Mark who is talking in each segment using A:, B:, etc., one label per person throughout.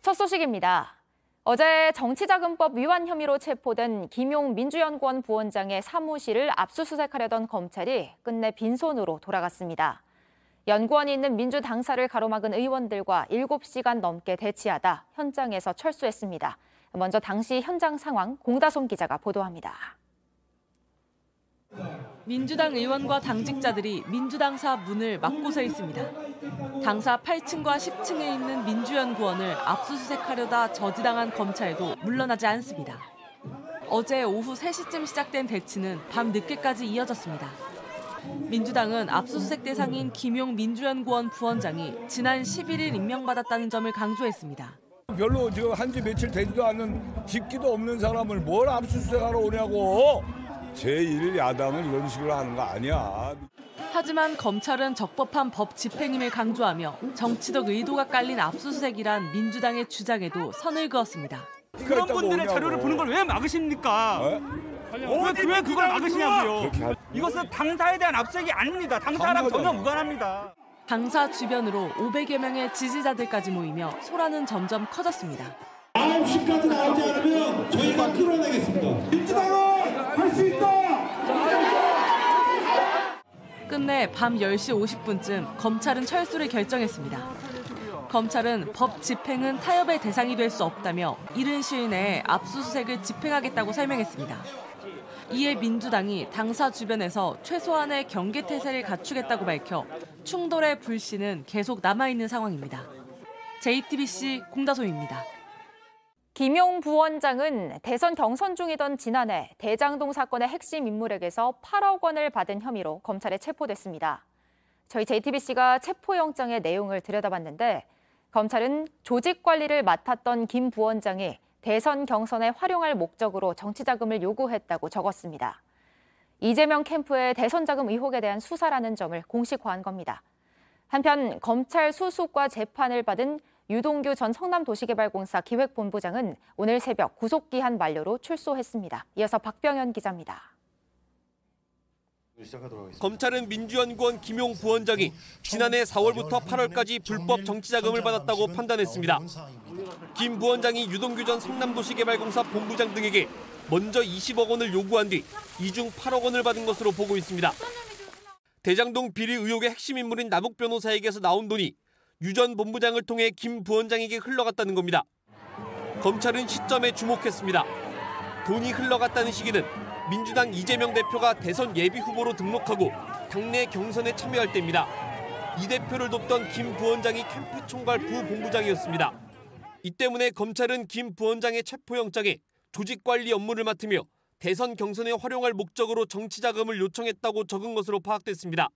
A: 첫 소식입니다. 어제 정치자금법 위반 혐의로 체포된 김용 민주연구원 부원장의 사무실을 압수수색하려던 검찰이 끝내 빈손으로 돌아갔습니다. 연구원이 있는 민주 당사를 가로막은 의원들과 7시간 넘게 대치하다 현장에서 철수했습니다. 먼저 당시 현장 상황 공다솜 기자가 보도합니다.
B: 민주당 의원과 당직자들이 민주당사 문을 막고 서 있습니다. 당사 8층과 10층에 있는 민주연구원을 압수수색하려다 저지당한 검찰도 물러나지 않습니다. 어제 오후 3시쯤 시작된 대치는 밤 늦게까지 이어졌습니다. 민주당은 압수수색 대상인 김용 민주연구원 부원장이 지난 11일 임명받았다는 점을 강조했습니다.
C: 별로 지금 한지 며칠 되지도 않은 직기도 없는 사람을 뭘 압수수색하러 오냐고. 제1야당은 이런 식으로 하는 거 아니야.
B: 하지만 검찰은 적법한 법 집행임을 강조하며 정치적 의도가 깔린 압수수색이란 민주당의 주장에도 선을 그었습니다.
D: 그런 분들의 자료를 보는 걸 왜 막으십니까? 왜 그걸 막으시냐고요. 이것은 당사에 대한 압수수색이 아닙니다. 당사랑 전혀 무관합니다.
B: 당사 주변으로 500여 명의 지지자들까지 모이며 소란은 점점 커졌습니다.
E: 9시까지 나오지 않으면 저희가 끌어내겠습니다. 민주당은 할 수 있다!
B: 끝내 밤 10시 50분쯤 검찰은 철수를 결정했습니다. 검찰은 법 집행은 타협의 대상이 될 수 없다며 이른 시일 내에 압수수색을 집행하겠다고 설명했습니다. 이에 민주당이 당사 주변에서 최소한의 경계태세를 갖추겠다고 밝혀 충돌의 불씨는 계속 남아있는 상황입니다. JTBC 공다솜입니다.
A: 김용 부원장은 대선 경선 중이던 지난해 대장동 사건의 핵심 인물에게서 8억 원을 받은 혐의로 검찰에 체포됐습니다. 저희 JTBC가 체포영장의 내용을 들여다봤는데 검찰은 조직 관리를 맡았던 김 부원장이 대선 경선에 활용할 목적으로 정치자금을 요구했다고 적었습니다. 이재명 캠프의 대선 자금 의혹에 대한 수사라는 점을 공식화한 겁니다. 한편 검찰 수수과 재판을 받은 유동규 전 성남도시개발공사 기획본부장은 오늘 새벽 구속기한 만료로 출소했습니다. 이어서 박병현 기자입니다.
F: 검찰은 민주연구원 김용 부원장이 지난해 4월부터 8월까지 불법 정치자금을 받았다고 판단했습니다. 김 부원장이 유동규 전 성남도시개발공사 본부장 등에게 먼저 20억 원을 요구한 뒤 이 중 8억 원을 받은 것으로 보고 있습니다. 대장동 비리 의혹의 핵심 인물인 남욱 변호사에게서 나온 돈이 유 전 본부장을 통해 김 부원장에게 흘러갔다는 겁니다. 검찰은 시점에 주목했습니다. 돈이 흘러갔다는 시기는 민주당 이재명 대표가 대선 예비 후보로 등록하고 당내 경선에 참여할 때입니다. 이 대표를 돕던 김 부원장이 캠프 총괄 부본부장이었습니다. 이 때문에 검찰은 김 부원장의 체포영장에 조직관리 업무를 맡으며 대선 경선에 활용할 목적으로 정치자금을 요청했다고 적은 것으로 파악됐습니다.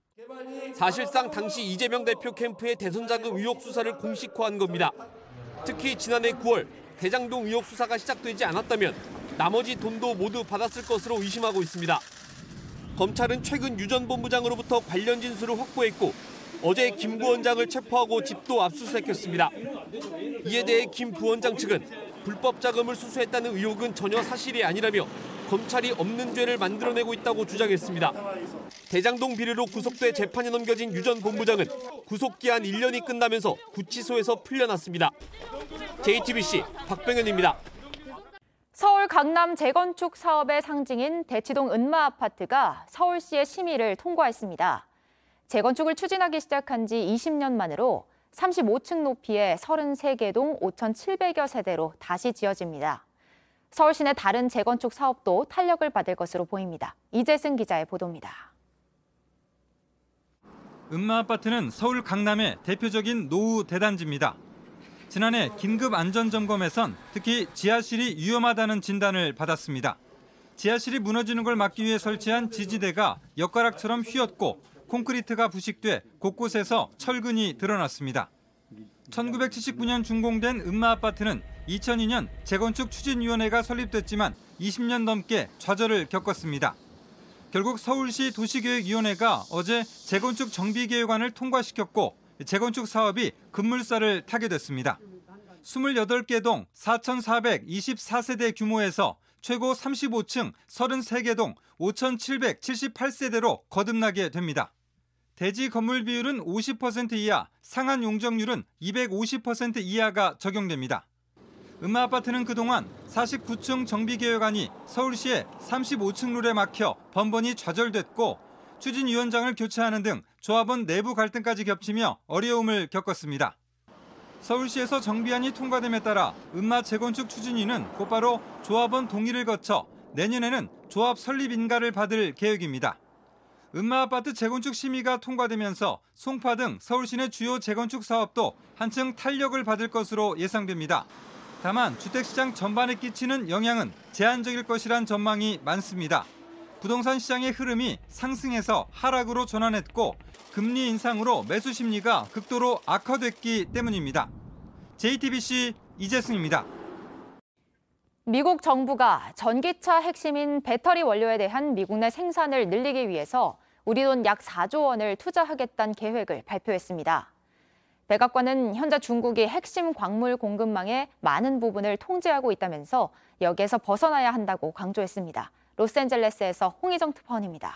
F: 사실상 당시 이재명 대표 캠프의 대선자금 의혹 수사를 공식화한 겁니다. 특히 지난해 9월 대장동 의혹 수사가 시작되지 않았다면 나머지 돈도 모두 받았을 것으로 의심하고 있습니다. 검찰은 최근 유 전 본부장으로부터 관련 진술을 확보했고 어제 김 부원장을 체포하고 집도 압수수색했습니다. 이에 대해 김 부원장 측은 불법 자금을 수수했다는 의혹은 전혀 사실이 아니라며 검찰이 없는 죄를 만들어내고 있다고 주장했습니다. 대장동 비리로 구속돼 재판에 넘겨진 유 전 본부장은 구속기한 1년이 끝나면서 구치소에서 풀려났습니다. JTBC 박병현입니다.
A: 서울 강남 재건축 사업의 상징인 대치동 은마아파트가 서울시의 심의를 통과했습니다. 재건축을 추진하기 시작한 지 20년 만으로 35층 높이의 33개 동 5,700여 세대로 다시 지어집니다. 서울시 내 다른 재건축 사업도 탄력을 받을 것으로 보입니다. 이재승 기자의 보도입니다.
G: 은마아파트는 서울 강남의 대표적인 노후 대단지입니다. 지난해 긴급 안전점검에선 특히 지하실이 위험하다는 진단을 받았습니다. 지하실이 무너지는 걸 막기 위해 설치한 지지대가 엿가락처럼 휘었고 콘크리트가 부식돼 곳곳에서 철근이 드러났습니다. 1979년 준공된 은마아파트는 2002년 재건축 추진위원회가 설립됐지만 20년 넘게 좌절을 겪었습니다. 결국 서울시 도시계획위원회가 어제 재건축 정비계획안을 통과시켰고 재건축 사업이 급물살을 타게 됐습니다. 28개 동 4,424세대 규모에서 최고 35층 33개 동 5,778세대로 거듭나게 됩니다. 대지 건물 비율은 50% 이하, 상한 용적률은 250% 이하가 적용됩니다. 음마아파트는 그동안 49층 정비개혁안이 서울시의 35층 룰에 막혀 번번이 좌절됐고 추진위원장을 교체하는 등 조합원 내부 갈등까지 겹치며 어려움을 겪었습니다. 서울시에서 정비안이 통과됨에 따라 음마 재건축 추진위는 곧바로 조합원 동의를 거쳐 내년에는 조합 설립 인가를 받을 계획입니다. 음마아파트 재건축 심의가 통과되면서 송파 등 서울 시내 주요 재건축 사업도 한층 탄력을 받을 것으로 예상됩니다. 다만 주택시장 전반에 끼치는 영향은 제한적일 것이란 전망이 많습니다. 부동산 시장의 흐름이 상승에서 하락으로 전환했고 금리 인상으로 매수 심리가 극도로 악화됐기 때문입니다. JTBC 이재승입니다.
A: 미국 정부가 전기차 핵심인 배터리 원료에 대한 미국 내 생산을 늘리기 위해서 우리 돈 약 4조 원을 투자하겠다는 계획을 발표했습니다. 백악관은 현재 중국이 핵심 광물 공급망의 많은 부분을 통제하고 있다면서 여기에서 벗어나야 한다고 강조했습니다. 로스앤젤레스에서 홍희정 특파원입니다.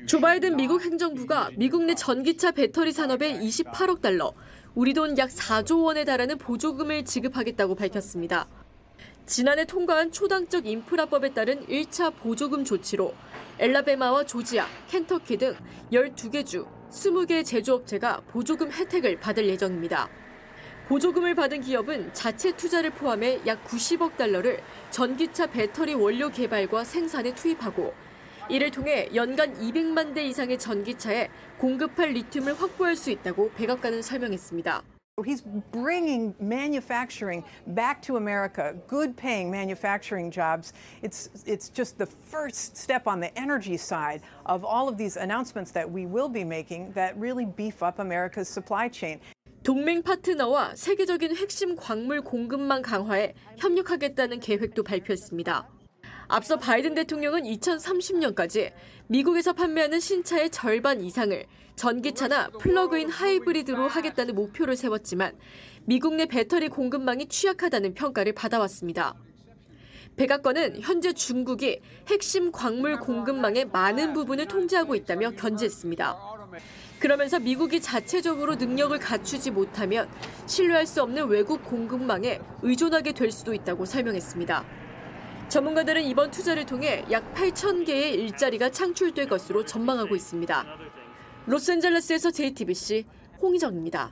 H: 조 바이든 미국 행정부가 미국 내 전기차 배터리 산업에 28억 달러, 우리 돈 약 4조 원에 달하는 보조금을 지급하겠다고 밝혔습니다. 지난해 통과한 초당적 인프라법에 따른 1차 보조금 조치로 엘라베마와 조지아, 켄터키 등 12개 주, 20개 제조업체가 보조금 혜택을 받을 예정입니다. 보조금을 받은 기업은 자체 투자를 포함해 약 90억 달러를 전기차 배터리 원료 개발과 생산에 투입하고 이를 통해 연간 200만 대 이상의 전기차에 공급할 리튬을 확보할 수 있다고 백악관은 설명했습니다.
I: He's bringing manufacturing back to America, good-paying manufacturing jobs. It's just the first step on the energy side of all of these announcements that we will be making that really beef up America's supply chain.
H: 동맹 파트너와 세계적인 핵심 광물 공급망 강화에 협력하겠다는 계획도 발표했습니다. 앞서 바이든 대통령은 2030년까지 미국에서 판매하는 신차의 절반 이상을 전기차나 플러그인 하이브리드로 하겠다는 목표를 세웠지만 미국 내 배터리 공급망이 취약하다는 평가를 받아왔습니다. 백악관은 현재 중국이 핵심 광물 공급망의 많은 부분을 통제하고 있다며 견지했습니다. 그러면서 미국이 자체적으로 능력을 갖추지 못하면 신뢰할 수 없는 외국 공급망에 의존하게 될 수도 있다고 설명했습니다. 전문가들은 이번 투자를 통해 약 8,000개의 일자리가 창출될 것으로 전망하고 있습니다. 로스앤젤레스에서 JTBC 홍희정입니다.